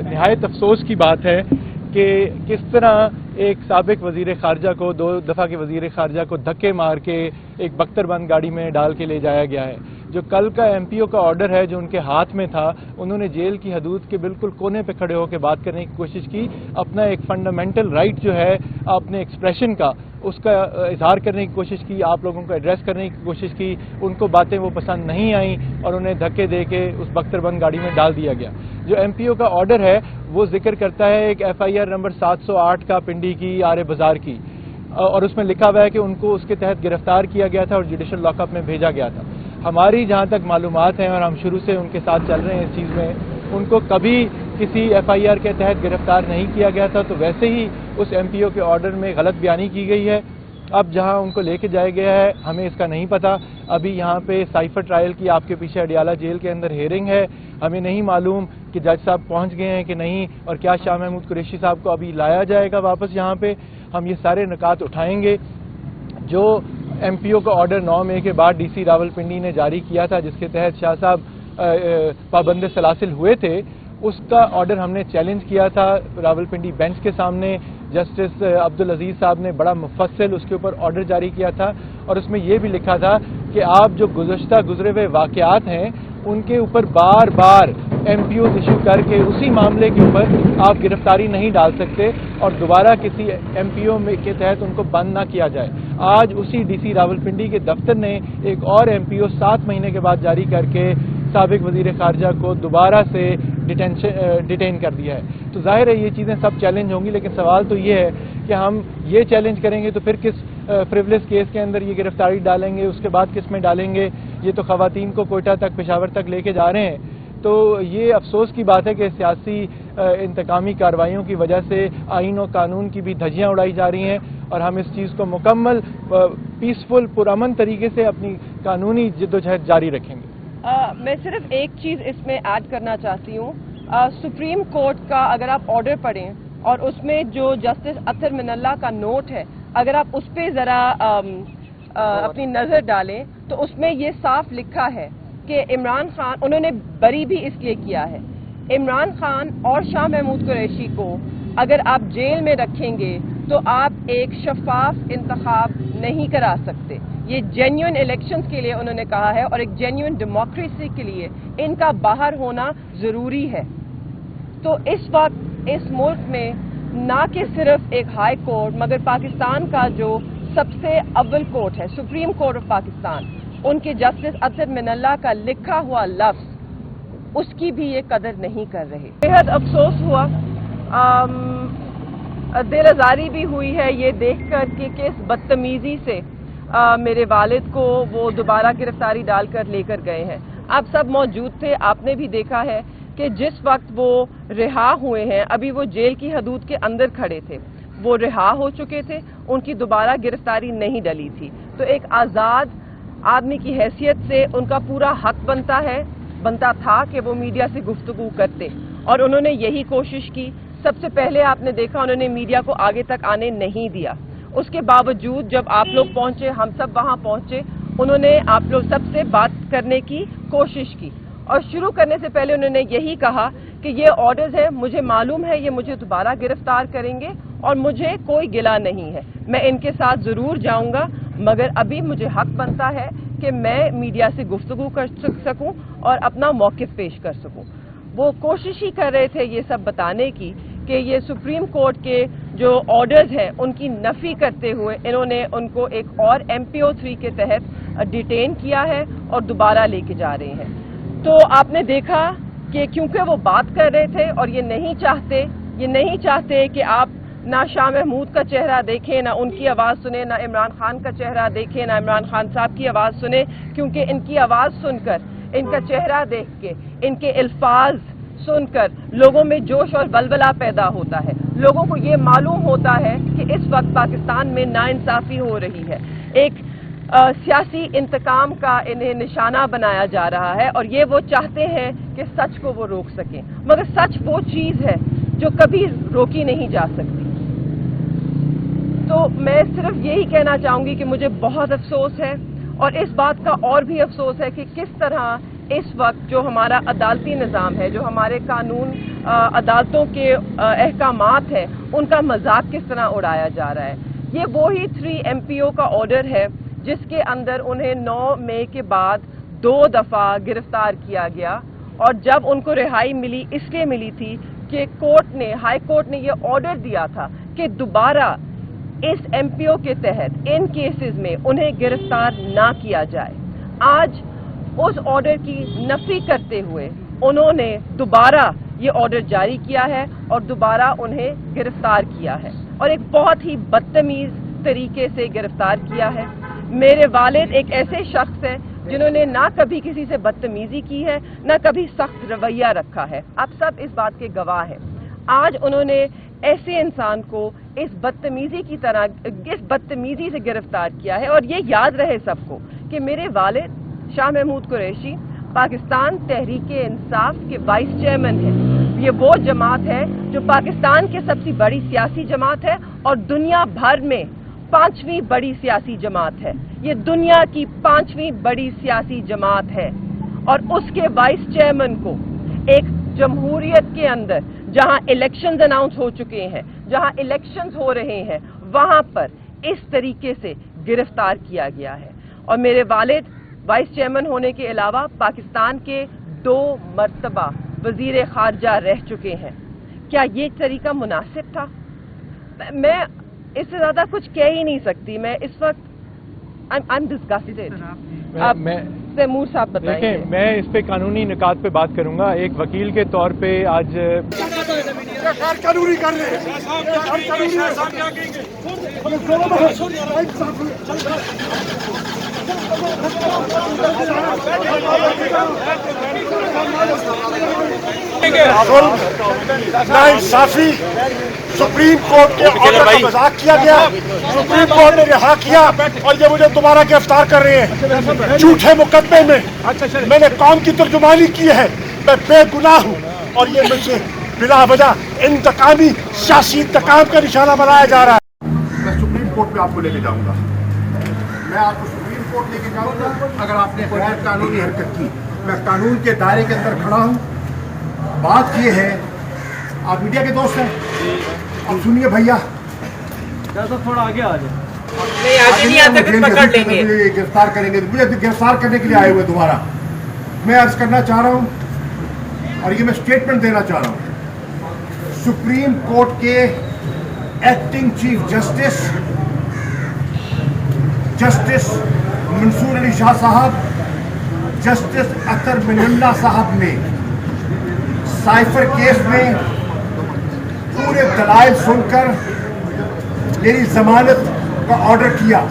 नहायत अफसोस की बात है कि किस तरह एक साबिक वज़ीर ख़ारजा को 2 दफ़ा के वज़ीर ख़ारजा को धक्के मार के एक बख्तरबंद गाड़ी में डाल के ले जाया गया है। जो कल का एमपीओ का ऑर्डर है जो उनके हाथ में था, उन्होंने जेल की हदूद के बिल्कुल कोने पे खड़े होकर बात करने की कोशिश की। अपना एक फंडामेंटल राइट जो है अपने एक्सप्रेशन का, उसका इजहार करने की कोशिश की, आप लोगों को एड्रेस करने की कोशिश की। उनको बातें वो पसंद नहीं आई और उन्हें धक्के दे के उस बख्तरबंद गाड़ी में डाल दिया गया। जो एमपीओ का ऑर्डर है वो जिक्र करता है एक एफआईआर नंबर 708 का पिंडी की आरे बाजार की, और उसमें लिखा हुआ है कि उनको उसके तहत गिरफ्तार किया गया था और जुडिशल लॉकअप में भेजा गया था। हमारी जहां तक मालूमात हैं और हम शुरू से उनके साथ चल रहे हैं इस चीज़ में, उनको कभी किसी एफआईआर के तहत गिरफ्तार नहीं किया गया था। तो वैसे ही उस एमपीओ के ऑर्डर में गलत बयानी की गई है। अब जहां उनको लेके जाया गया है हमें इसका नहीं पता। अभी यहाँ पे साइफर ट्रायल की आपके पीछे अडियाला जेल के अंदर हेयरिंग है। हमें नहीं मालूम कि जज साहब पहुँच गए हैं कि नहीं, और क्या शाह महमूद कुरैशी साहब को अभी लाया जाएगा वापस यहाँ पे। हम ये सारे निकात उठाएंगे। जो एमपीओ का ऑर्डर 9 मई के बाद डीसी रावलपिंडी ने जारी किया था, जिसके तहत शाह साहब पाबंद सलासिल हुए थे, उसका ऑर्डर हमने चैलेंज किया था रावलपिंडी बेंच के सामने। जस्टिस अब्दुल अजीज साहब ने बड़ा मुफस्सिल उसके ऊपर ऑर्डर जारी किया था और उसमें यह भी लिखा था कि आप जो गुज़श्ता हुए वाक़यात हैं उनके ऊपर बार बार एमपीओ इशू करके उसी मामले के ऊपर आप गिरफ्तारी नहीं डाल सकते और दोबारा किसी एमपीओ के तहत उनको बंद ना किया जाए। आज उसी डीसी रावलपिंडी के दफ्तर ने एक और एमपीओ 7 महीने के बाद जारी करके साबिक वज़ीर ख़ारजा को दोबारा से डिटेन कर दिया है। तो जाहिर है ये चीज़ें सब चैलेंज होंगी, लेकिन सवाल तो ये है कि हम ये चैलेंज करेंगे तो फिर किस फ्रिवलेस केस के अंदर ये गिरफ्तारी डालेंगे, उसके बाद किस में डालेंगे। ये तो ख़वातीन को कोयटा तक, पेशावर तक लेके जा रहे हैं। तो ये अफसोस की बात है कि सियासी इंतकामी कार्रवाइयों की वजह से आईन और कानून की भी धज्जियाँ उड़ाई जा रही हैं और हम इस चीज़ को मुकम्मल पीसफुल पुरअमन तरीके से अपनी कानूनी जिद्दोजहद जारी रखेंगे। मैं सिर्फ एक चीज़ इसमें ऐड करना चाहती हूँ। सुप्रीम कोर्ट का अगर आप ऑर्डर पढ़ें और उसमें जो जस्टिस अतर मिनल्ला का नोट है, अगर आप उस पर ज़रा अपनी नज़र डालें तो उसमें ये साफ लिखा है कि इमरान खान, उन्होंने बरी भी इसलिए किया है, इमरान खान और शाह महमूद कुरैशी को अगर आप जेल में रखेंगे तो आप एक शफाफ इंतखाब नहीं करा सकते। ये जेन्युइन इलेक्शंस के लिए उन्होंने कहा है और एक जेन्युइन डेमोक्रेसी के लिए इनका बाहर होना ज़रूरी है। तो इस वक्त इस मुल्क में ना कि सिर्फ एक हाई कोर्ट मगर पाकिस्तान का जो सबसे अव्वल कोर्ट है, सुप्रीम कोर्ट ऑफ पाकिस्तान, उनके जस्टिस अतर मिनल्ला का लिखा हुआ लफ्ज़ उसकी भी ये कदर नहीं कर रहे। बेहद अफसोस हुआ, दिल आज़ारी भी हुई है ये देख कर कि किस बदतमीज़ी से मेरे वालिद को वो दोबारा गिरफ्तारी डालकर लेकर गए हैं। आप सब मौजूद थे, आपने भी देखा है कि जिस वक्त वो रिहा हुए हैं, अभी वो जेल की हदूद के अंदर खड़े थे, वो रिहा हो चुके थे, उनकी दोबारा गिरफ्तारी नहीं डली थी। तो एक आज़ाद आदमी की हैसियत से उनका पूरा हक बनता था कि वो मीडिया से गुफ्तगू करते, और उन्होंने यही कोशिश की। सबसे पहले आपने देखा उन्होंने मीडिया को आगे तक आने नहीं दिया। उसके बावजूद जब आप लोग पहुंचे, हम सब वहां पहुंचे, उन्होंने आप लोग सबसे बात करने की कोशिश की और शुरू करने से पहले उन्होंने यही कहा कि ये ऑर्डर्स है, मुझे मालूम है ये मुझे दोबारा गिरफ्तार करेंगे और मुझे कोई गिला नहीं है, मैं इनके साथ ज़रूर जाऊंगा, मगर अभी मुझे हक बनता है कि मैं मीडिया से गुफ्तगू कर सकूं और अपना मौक़िफ़ पेश कर सकूं। वो कोशिश ही कर रहे थे ये सब बताने की कि ये सुप्रीम कोर्ट के जो ऑर्डर्स हैं उनकी नफ़ी करते हुए इन्होंने उनको एक और MPO 3 के तहत डिटेन किया है और दोबारा लेके जा रहे हैं। तो आपने देखा कि क्योंकि वो बात कर रहे थे और ये नहीं चाहते कि आप ना शाह महमूद का चेहरा देखें, ना उनकी आवाज़ सुने, ना इमरान खान का चेहरा देखें, ना इमरान खान साहब की आवाज़ सुने, क्योंकि इनकी आवाज़ सुनकर, इनका चेहरा देख के, इनके अल्फाज सुनकर लोगों में जोश और बलबला पैदा होता है। लोगों को ये मालूम होता है कि इस वक्त पाकिस्तान में नाइंसाफ़ी हो रही है, एक सियासी इंतकाम का इन्हें निशाना बनाया जा रहा है और ये वो चाहते हैं कि सच को वो रोक सकें, मगर सच वो चीज़ है जो कभी रोकी नहीं जा सकती। तो मैं सिर्फ यही कहना चाहूँगी कि मुझे बहुत अफसोस है और इस बात का और भी अफसोस है कि किस तरह اس وقت جو ہمارا عدالتی نظام ہے, جو ہمارے قانون عدالتوں کے احکامات ہیں, ان کا مذاق کس طرح اڑایا جا رہا ہے. یہ وہی 3 MPO کا آرڈر ہے جس کے اندر انہیں 9 مئی کے بعد 2 دفعہ گرفتار کیا گیا, اور جب ان کو رہائی ملی اس لیے ملی تھی کہ ہائی کورٹ نے یہ آرڈر دیا تھا کہ دوبارہ اس MPO کے تحت ان کیسز میں انہیں گرفتار نہ کیا جائے. آج اس آرڈر کی نفی کرتے ہوئے انہوں نے دوبارہ یہ آرڈر جاری کیا ہے اور دوبارہ انہیں گرفتار کیا ہے, اور ایک بہت ہی بدتمیز طریقے سے گرفتار کیا ہے. میرے والد ایک ایسے شخص ہیں جنہوں نے نہ کبھی کسی سے بدتمیزی کی ہے, نہ کبھی سخت رویہ رکھا ہے. آپ سب اس بات کے گواہ ہیں. آج انہوں نے ایسے انسان کو اس بدتمیزی سے گرفتار کیا ہے. اور یہ یاد رہے سب کو کہ میرے والد شاہ محمود قریشی پاکستان تحریک انصاف کے وائس چیئرمین ہیں. یہ وہ جماعت ہے جو پاکستان کی سب سے بڑی سیاسی جماعت ہے اور دنیا بھر میں 5ویں بڑی سیاسی جماعت ہے. یہ دنیا کی 5ویں بڑی سیاسی جماعت ہے, اور اس کے وائس چیئرمین کو ایک جمہوریت کے اندر جہاں الیکشنز اناؤنس ہو چکے ہیں, جہاں الیکشنز ہو رہے ہیں, وہاں پر اس طریقے سے گرفتار کیا گیا ہے. اور میرے والد وائس چیئرمین ہونے کے علاوہ پاکستان کے 2 مرتبہ وزیر خارجہ رہ چکے ہیں. کیا یہ طریقہ مناسب تھا؟ میں اس سے زیادہ کچھ کہہ ہی نہیں سکتی. میں اس وقت I'm disgusted. آپ تیمور صاحب بتائیں. دیکھیں, میں اس پہ قانونی نکات پہ بات کروں گا. ایک وکیل کے طور پہ آج ناانصافی سپریم کورٹ کے آرڈر کا مذاق کیا گیا. سپریم کورٹ نے رہا کیا اور یہ مجھے دوبارہ گرفتار کر رہے ہیں جھوٹے مقدمے میں. میں نے قوم کی ترجمانی کی ہے, میں بے گناہ ہوں, اور یہ مجھ سے بلا وجہ انتقامی سیاسی انتقام کا نشانہ بنایا جا رہا ہے. میں سپریم کورٹ پہ آپ کو لے کے جاؤں گا. میں آپ کو سپریم کورٹ لے کے جاؤں گا اگر آپ نے غیر قانونی حرکت کی. میں قانون کے دائرے کے اندر کھڑا ہوں. بات یہ ہے, آپ میڈیا کے دوست ہیں, اب سنیے بھیا, تھوڑا آگے آ جائیں. گرفتار کریں گے, مجھے گرفتار کرنے کے لیے آئے ہوئے دوبارہ. میں عرض کرنا چاہ رہا ہوں اور یہ میں اسٹیٹمنٹ دینا چاہ رہا ہوں. سپریم کورٹ کے ایکٹنگ چیف جسٹس منصور علی شاہ صاحب, جسٹس اطہر من اللہ صاحب نے سائفر کیس میں پورے دلائل سن کر میری ضمانت کا آرڈر کیا.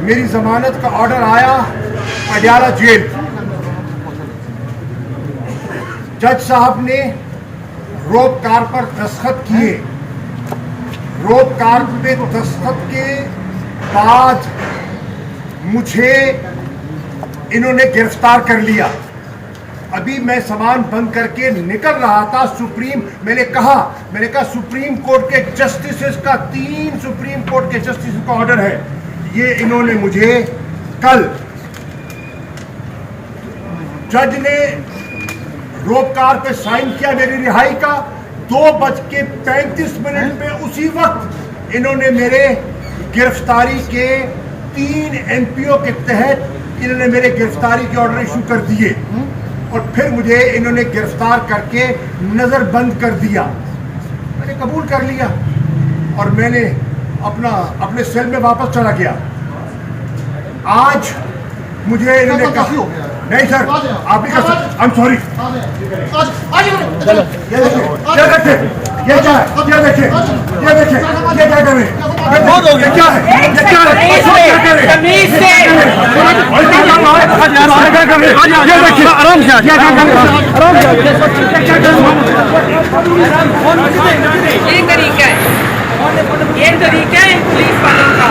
میری ضمانت کا آرڈر آیا پٹیالہ جیل. جج صاحب نے روپ کار پر دستخط کیے. روپ کار پہ دستخط کے بعد مجھے انہوں نے گرفتار کر لیا. ابھی میں سامان بند کر کے نکل رہا تھا. میں نے کہا سپریم کورٹ کے جسٹسز کا 3 سپریم کورٹ کے جسٹسز کا آرڈر ہے. یہ انہوں نے مجھے کل جج نے روپ کار پہ سائن کیا میری رہائی کا. 2:35 پہ اسی وقت انہوں نے میرے گرفتاری کے 3 MPO کے تحت انہوں نے میرے گرفتاری کے آرڈر ایشو کر دیے, اور پھر مجھے انہوں نے گرفتار کر کے نظر بند کر دیا. میں نے قبول کر لیا اور میں نے اپنے سیل میں واپس چلا گیا. آج مجھے انہوں نے کہا نہیں سر آپ بھی کر سکتے. I'm sorry. یہ دیکھیں یہ کیا ہے, یہ دیکھیں یہ کیا کر رہے ہیں, یہ کیا ہے, یہ کیا ہے, یہ طریقہ ہے پولیس والوں کا.